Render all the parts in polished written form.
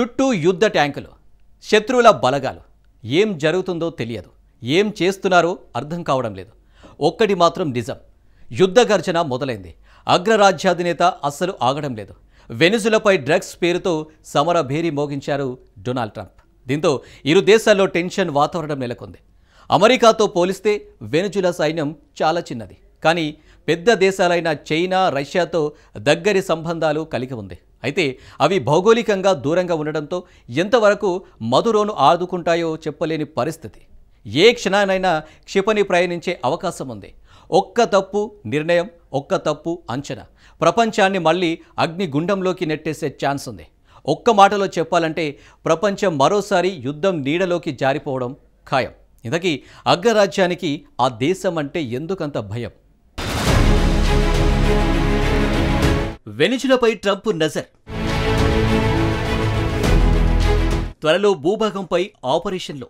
చుట్టూ యుద్ధ ట్యాంకులు, శత్రువుల బలగాలు. ఏం జరుగుతుందో తెలియదు, ఏం చేస్తున్నారో అర్థం కావడం లేదు. ఒక్కటి మాత్రం నిజం, యుద్ధ గర్జన మొదలైంది. అగ్రరాజ్యాధినేత అస్సలు ఆగడం లేదు. వెనిజులాపై డ్రగ్స్ పేరుతో సమర భేరీ మోగించారు డొనాల్డ్ ట్రంప్. దీంతో ఇరు దేశాల్లో టెన్షన్ వాతావరణం నెలకొంది. అమెరికాతో పోలిస్తే వెనిజులా సైన్యం చాలా చిన్నది, కానీ పెద్ద దేశాలైన చైనా, రష్యాతో దగ్గరి సంబంధాలు కలిగి ఉంది. అయితే అవి భౌగోళికంగా దూరంగా ఉండడంతో ఎంతవరకు మదురోను ఆదుకుంటాయో చెప్పలేని పరిస్థితి. ఏ క్షణానైనా క్షిపణి ప్రయాణించే అవకాశం ఉంది. ఒక్క తప్పు నిర్ణయం, ఒక్క తప్పు అంచనా ప్రపంచాన్ని మళ్ళీ అగ్నిగుండంలోకి నెట్టేసే ఛాన్స్ ఉంది. ఒక్క మాటలో చెప్పాలంటే ప్రపంచం మరోసారి యుద్ధం నీడలోకి జారిపోవడం ఖాయం. ఇంతకీ అగ్రరాజ్యానికి ఆ దేశం అంటే ఎందుకంత భయం? వెనిజులాపై ట్రంప్ నజర్. త్వరలో భూభాగంపై ఆపరేషన్లో.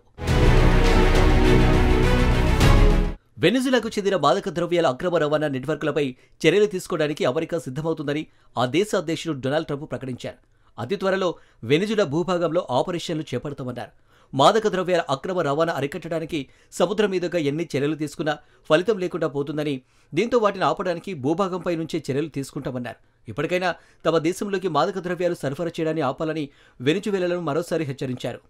వెనిజులాకు చెందిన మాదక ద్రవ్యాల అక్రమ రవాణా నెట్వర్క్లపై చర్యలు తీసుకోవడానికి అమెరికా సిద్ధమవుతుందని ఆ దేశ అధ్యక్షుడు డొనాల్డ్ ట్రంప్ ప్రకటించారు. అతి త్వరలో వెనిజులా భూభాగంలో ఆపరేషన్లు చేపడతామన్నారు. మాదక ద్రవ్యాల అక్రమ రవాణా అరికట్టడానికి సముద్రం మీదుగా ఎన్ని చర్యలు తీసుకున్నా ఫలితం లేకుండా పోతుందని, దీంతో వాటిని ఆపడానికి భూభాగంపై నుంచే చర్యలు తీసుకుంటామన్నారు. ఇప్పటికైనా తమ దేశంలోకి మాదక ద్రవ్యాలు సరఫరా చేయడాన్ని ఆపాలని వెనిజువేలాను మరోసారి హెచ్చరించారు.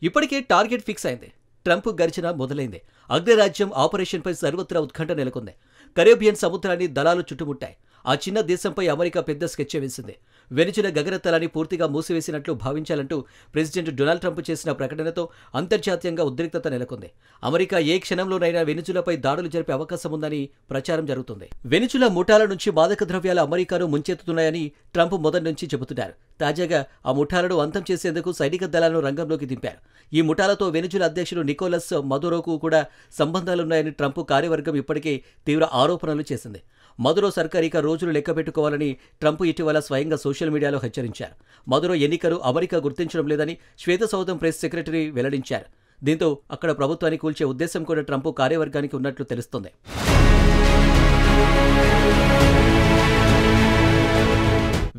ఇప్పటికే టార్గెట్ ఫిక్స్ అయింది. ట్రంప్ గర్జన మొదలైంది. అగ్రరాజ్యం ఆపరేషన్పై సర్వత్రా ఉత్కంఠ నెలకొంది. కరేబియన్ సముద్రాన్ని దళాలు చుట్టుముట్టాయి. ఆ చిన్న దేశంపై అమెరికా పెద్ద స్కెచ్ వేసింది. వెనిజులా గగనతలాన్ని పూర్తిగా మూసివేసినట్లు భావించాలంటూ ప్రెసిడెంట్ డొనాల్డ్ ట్రంప్ చేసిన ప్రకటనతో అంతర్జాతీయంగా ఉద్రిక్తత నెలకొంది. అమెరికా ఏ క్షణంలోనైనా వెనిజులాపై దాడులు జరిపే అవకాశం ఉందని ప్రచారం జరుగుతుంది. వెనిజులా ముఠాల నుంచి మాదక ద్రవ్యాలు అమెరికాను ముంచెత్తుతున్నాయని ట్రంప్ మొదటి నుంచి చెబుతున్నారు. తాజాగా ఆ ముఠాలను అంతం చేసేందుకు సైనిక దళాలను రంగంలోకి దింపారు. ఈ ముఠాలతో వెనిజులా అధ్యక్షుడు నికోలస్ మదురోకు కూడా సంబంధాలున్నాయని ట్రంప్ కార్యవర్గం ఇప్పటికే తీవ్ర ఆరోపణలు చేసింది. మదురో సర్కారిక రోజులు లెక్కపెట్టుకోవాలని ట్రంప్ ఇటీవల స్వయంగా సోషల్ మీడియాలో హెచ్చరించారు. మదురో ఎన్నికలు అమెరికా గుర్తించడం లేదని శ్వేతసౌధం ప్రెస్ సెక్రటరీ వెల్లడించారు. దీంతో అక్కడ ప్రభుత్వాన్ని కూల్చే ఉద్దేశం కూడా ట్రంప్ కార్యవర్గానికి ఉన్నట్లు తెలుస్తోంది.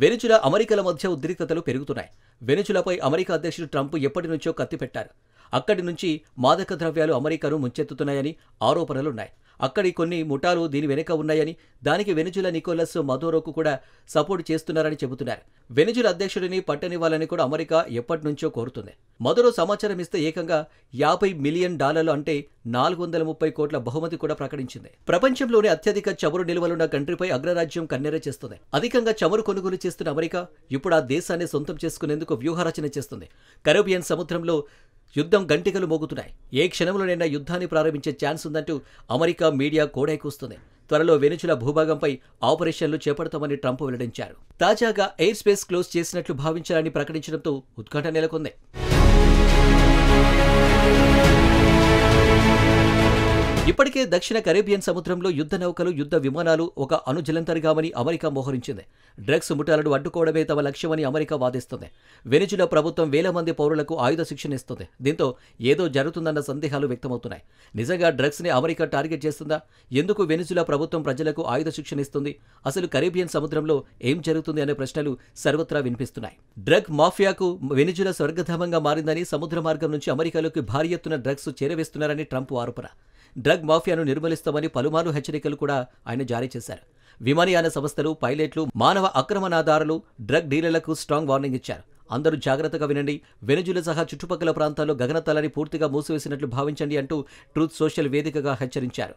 వెనిజులా అమెరికాల మధ్య ఉద్రిక్తతలు పెరుగుతున్నాయి. వెనిజులాపై అమెరికా అధ్యక్షుడు ట్రంప్ ఎప్పటి నుంచో కత్తి పెట్టారు. అక్కడి నుంచి మాదక ద్రవ్యాలు అమెరికాను ముంచెత్తుతున్నాయని ఆరోపణలున్నాయి. అక్కడి కొన్ని ముఠాలు దీని వెనుక ఉన్నాయని, దానికి వెనిజులా నికోలస్ మదురోకు కూడా సపోర్ట్ చేస్తున్నారని చెబుతున్నారు. వెనిజులా అధ్యక్షుడిని పట్టనివ్వాలని కూడా అమెరికా ఎప్పటి నుంచో కోరుతుంది. మదురో సమాచారం ఇస్తే ఏకంగా $50 మిలియన్ అంటే 430 కోట్ల బహుమతి కూడా ప్రకటించింది. ప్రపంచంలోనే అత్యధిక చమురు నిల్వలున్న కంట్రీపై అగ్రరాజ్యం కన్నెర చేస్తుంది. అధికంగా చమురు కొనుగోలు చేస్తున్న అమెరికా ఇప్పుడు ఆ దేశాన్ని సొంతం చేసుకునేందుకు వ్యూహరచన చేస్తుంది. కరేబియన్ సముద్రంలో యుద్ధం గంటికలు మోగుతున్నాయి. ఏ క్షణంలోనైనా యుద్ధాన్ని ప్రారంభించే ఛాన్స్ ఉందంటూ అమెరికా మీడియా కోడైకూస్తుంది. త్వరలో వెనిజులా భూభాగంపై ఆపరేషన్లు చేపడతామని ట్రంప్ వెల్లడించారు. తాజాగా ఎయిర్ స్పేస్ క్లోజ్ చేసినట్లు భావించాలని ప్రకటించడంతో ఉత్కంఠ నెలకొంది. ఇప్పటికే దక్షిణ కరేబియన్ సముద్రంలో యుద్ధ నౌకలు, యుద్ధ విమానాలు ఒక అణుజలంతర్గామని అమెరికా మోహరించింది. డ్రగ్స్ ముఠాలను అడ్డుకోవడమే తమ లక్ష్యమని అమెరికా వాదిస్తుంది. వెనిజులా ప్రభుత్వం వేల మంది పౌరులకు ఆయుధ శిక్షణ ఇస్తుంది. దీంతో ఏదో జరుగుతుందన్న సందేహాలు వ్యక్తమవుతున్నాయి. నిజంగా డ్రగ్స్ ని అమెరికా టార్గెట్ చేస్తుందా? ఎందుకు వెనిజులా ప్రభుత్వం ప్రజలకు ఆయుధ శిక్షణ ఇస్తుంది? అసలు కరేబియన్ సముద్రంలో ఏం జరుగుతుంది అనే ప్రశ్నలు సర్వత్రా వినిపిస్తున్నాయి. డ్రగ్ మాఫియాకు వెనిజులా స్వర్గధామంగా మారిందని, సముద్ర మార్గం నుంచి అమెరికాలోకి భారీ ఎత్తున డ్రగ్స్ చేరవేస్తున్నారని ట్రంప్ ఆరోపణ. డ్రగ్ మాఫియాను నిర్మూలిస్తామని పలుమార్లు హెచ్చరికలు కూడా ఆయన జారీ చేశారు. విమానయాన సంస్థలు, పైలట్లు, మానవ ఆక్రమణదారులు, డ్రగ్ డీలర్లకు స్ట్రాంగ్ వార్నింగ్ ఇచ్చారు. అందరూ జాగ్రత్తగా వినండి, వెనిజులా సహా చుట్టుపక్కల ప్రాంతాల్లో గగనతలాన్ని పూర్తిగా మూసివేసినట్లు భావించండి అంటూ ట్రూత్ సోషల్ వేదికగా హెచ్చరించారు.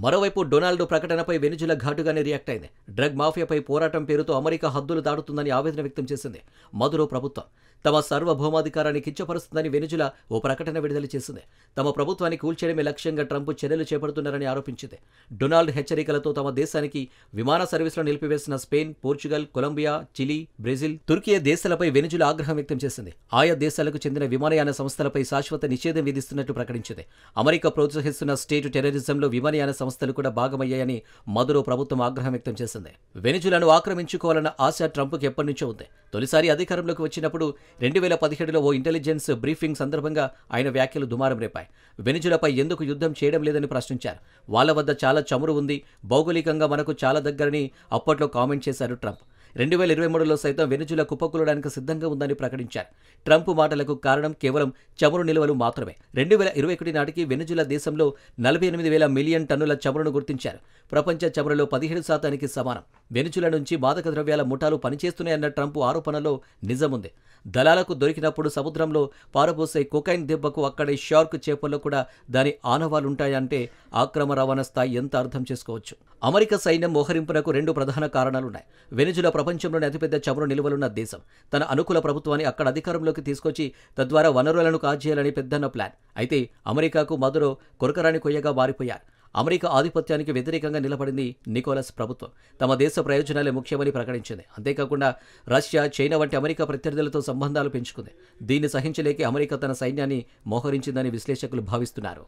మరోవైపు డొనాల్డ్ ప్రకటనపై వెనిజులా ఘాటుగానే రియాక్ట్ అయింది. డ్రగ్ మాఫియాపై పోరాటం పేరుతో అమెరికా హద్దులు దాటుతుందని ఆవేదన వ్యక్తం చేసింది. మదురో ప్రభుత్వం తమ సార్వభౌమాధికారాన్ని కించపరుస్తుందని వెనిజులా ఓ ప్రకటన విడుదల చేసింది. తమ ప్రభుత్వాన్ని కూల్చేయడమే లక్ష్యంగా ట్రంప్ చర్యలు చేపడుతున్నారని ఆరోపించింది. డొనాల్డ్ హెచ్చరికలతో తమ దేశానికి విమాన సర్వీసులు నిలిపివేసిన Spain, Portugal, Colombia, Chile, Brazil, తుర్కీ దేశాలపై వెనిజులా ఆగ్రహం వ్యక్తం చేసింది. ఆయా దేశాలకు చెందిన విమానయాన సంస్థలపై శాశ్వత నిషేధం విధిస్తున్నట్టు ప్రకటించింది. అమెరికా ప్రోత్సహిస్తున్న స్టేట్ టెర్రరిజంలో విమానయాన సంస్థలు కూడా భాగమయ్యాయని మదురో ప్రభుత్వం ఆగ్రహం వ్యక్తం చేసింది. వెనిజులాను ఆక్రమించుకోవాలన్న ఆశ ట్రంప్కి ఎప్పటి నుంచో ఉంది. తొలిసారి అధికారంలోకి వచ్చినప్పుడు 2017లో ఓ ఇంటెలిజెన్స్ బ్రీఫింగ్ సందర్భంగా ఆయన వ్యాఖ్యలు దుమారం రేపాయి. వెనిజులాపై ఎందుకు యుద్ధం చేయడం లేదని ప్రశ్నించారు. వాళ్ళ వద్ద చాలా చమురు ఉంది, భౌగోళికంగా మనకు చాలా దగ్గరని అప్పట్లో కామెంట్ చేశారు ట్రంప్. 2023లో సైతం వెనిజులా కుప్పకూలడానికి సిద్ధంగా ఉందని ప్రకటించారు. ట్రంప్ మాటలకు కారణం కేవలం చమురు నిల్వలు మాత్రమే. 2021 నాటికి వెనిజులా దేశంలో 48,000 మిలియన్ టన్నుల చమురును గుర్తించారు. ప్రపంచ చమురులో 17% సమానం. వెనిజులా నుంచి మాదక ద్రవ్యాల ముఠాలు పనిచేస్తున్నాయన్న ట్రంప్ ఆరోపణలో నిజముంది. దళాలకు దొరికినప్పుడు సముద్రంలో పారబోసే కొకైన్ దెబ్బకు అక్కడే షార్క్ చేపల్లో కూడా దాని ఆనవాలుంటాయంటే అక్రమ రవాణా స్థాయి ఎంత అర్థం చేసుకోవచ్చు. అమెరికా సైన్యం మోహరింపునకు 2 ప్రధాన కారణాలున్నాయి. వెనిజులా ప్రపంచంలోని అతిపెద్ద చమురు నిల్వలున్న దేశం. తన అనుకూల ప్రభుత్వాన్ని అక్కడ అధికారంలోకి తీసుకొచ్చి తద్వారా వనరులను కాజేయాలని పెద్దన్న ప్లాన్. అయితే అమెరికాకు మదురో కొరకరాని కొయ్యగా మారిపోయారు. అమెరికా ఆధిపత్యానికి వ్యతిరేకంగా నిలబడింది నికోలస్ ప్రభుత్వం. తమ దేశ ప్రయోజనాలే ముఖ్యమని ప్రకటించింది. అంతేకాకుండా రష్యా, చైనా వంటి అమెరికా ప్రత్యర్థులతో సంబంధాలు పెంచుకుంది. దీన్ని సహించలేకే అమెరికా తన సైన్యాన్ని మోహరించిందని విశ్లేషకులు భావిస్తున్నారు.